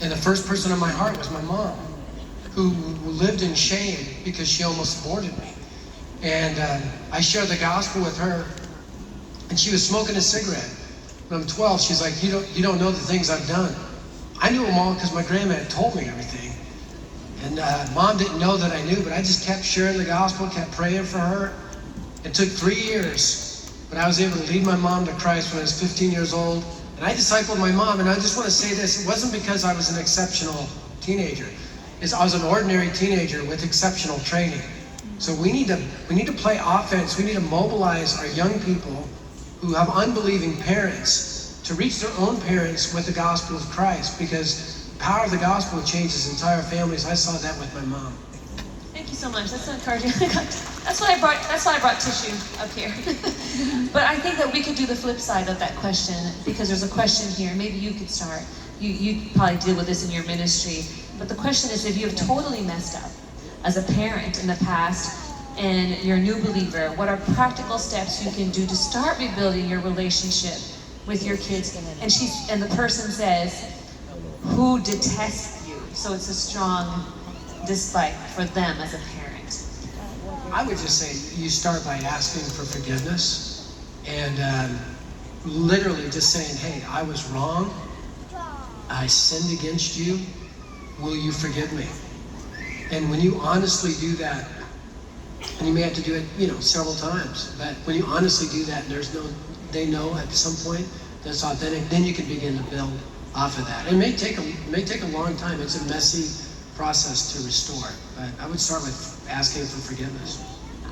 And the first person on my heart was my mom, who lived in shame because she almost aborted me. And I shared the gospel with her, and she was smoking a cigarette. When I'm 12, she's like, you don't know the things I've done. I knew them all because my grandma had told me everything. And Mom didn't know that I knew, but I just kept sharing the gospel, kept praying for her. It took 3 years, but I was able to lead my mom to Christ when I was 15 years old. And I discipled my mom, and I just want to say this, it wasn't because I was an exceptional teenager. I was an ordinary teenager with exceptional training. So we need to play offense. We need to mobilize our young people who have unbelieving parents to reach their own parents with the gospel of Christ, because the power of the gospel changes entire families. I saw that with my mom. Thank you so much. That's so encouraging. That's why I brought tissue up here. But I think that we could do the flip side of that question, because there's a question here. Maybe you could start. You probably deal with this in your ministry. But the question is, if you have totally messed up as a parent in the past and you're a new believer, what are practical steps you can do to start rebuilding your relationship with your kids? And the person says, who detests you? So it's a strong dislike for them as a parent. I would just say you start by asking for forgiveness and literally just saying, hey, I was wrong. I sinned against you. Will you forgive me? And when you honestly do that, and you may have to do it, several times, but when you honestly do that, and they know at some point that's authentic, then you can begin to build off of that. It may take a long time. It's a messy process to restore, but I would start with asking for forgiveness.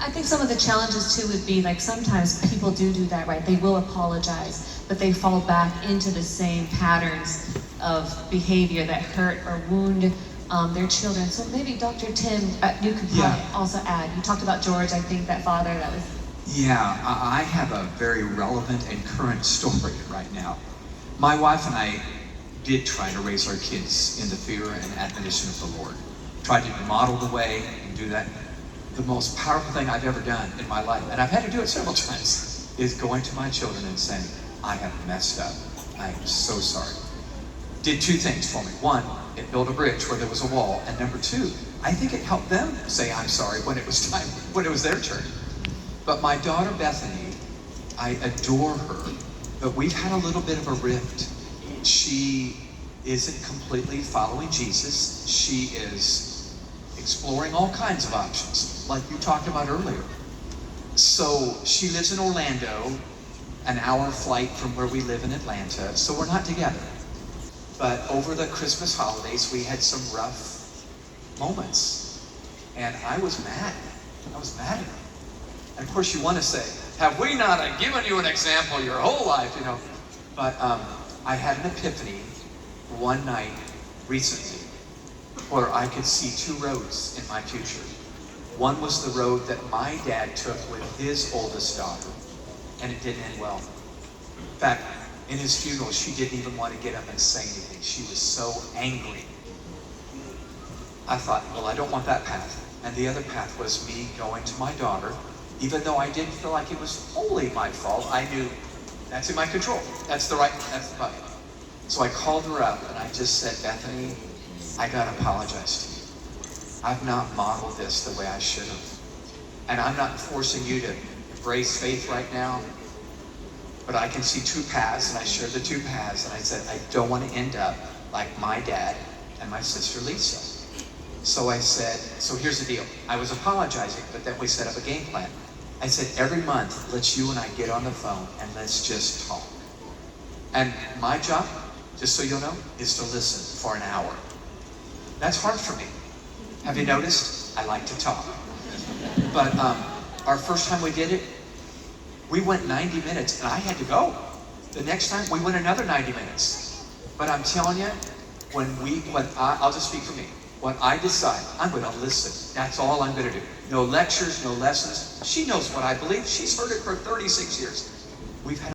I think some of the challenges too would be, like, sometimes people do that, right? They will apologize, but they fall back into the same patterns of behavior that hurt or wound their children. So maybe Dr. Tim, you could probably also add. You talked about George, I think, that father that was... Yeah, I have a very relevant and current story right now. My wife and I did try to raise our kids in the fear and admonition of the Lord. Tried to model the way and do that. The most powerful thing I've ever done in my life, and I've had to do it several times, is going to my children and saying, I have messed up. I am so sorry. Did two things for me. One, it built a bridge where there was a wall. And number two, I think it helped them say I'm sorry when it was time, when it was their turn. But my daughter Bethany, I adore her, but we've had a little bit of a rift. She isn't completely following Jesus. She is exploring all kinds of options, like you talked about earlier. So she lives in Orlando, an hour flight from where we live in Atlanta, so we're not together. But over the Christmas holidays, we had some rough moments. And I was mad. I was mad at her. And of course you want to say, have we not given you an example your whole life, But I had an epiphany one night recently where I could see two roads in my future. One was the road that my dad took with his oldest daughter, and it didn't end well. In fact, in his funeral, she didn't even want to get up and say anything. She was so angry. I thought, well, I don't want that path. And the other path was me going to my daughter, even though I didn't feel like it was wholly my fault. I knew that's in my control. That's the button. So I called her up and I just said, Bethany, I gotta apologize to you. I've not modeled this the way I should have. And I'm not forcing you to embrace faith right now, but I can see two paths, and I shared the two paths, and I said, I don't want to end up like my dad and my sister Lisa. So I said, so here's the deal. I was apologizing, but then we set up a game plan. I said, every month, let's you and I get on the phone and let's just talk. And my job, just so you'll know, is to listen for an hour. That's hard for me. Have you noticed? I like to talk. But our first time we did it, we went 90 minutes and I had to go. The next time we went another 90 minutes. But I'm telling you, I'll just speak for me. When I decide I'm going to listen, that's all I'm going to do. No lectures, no lessons. She knows what I believe. She's heard it for 36 years. We've had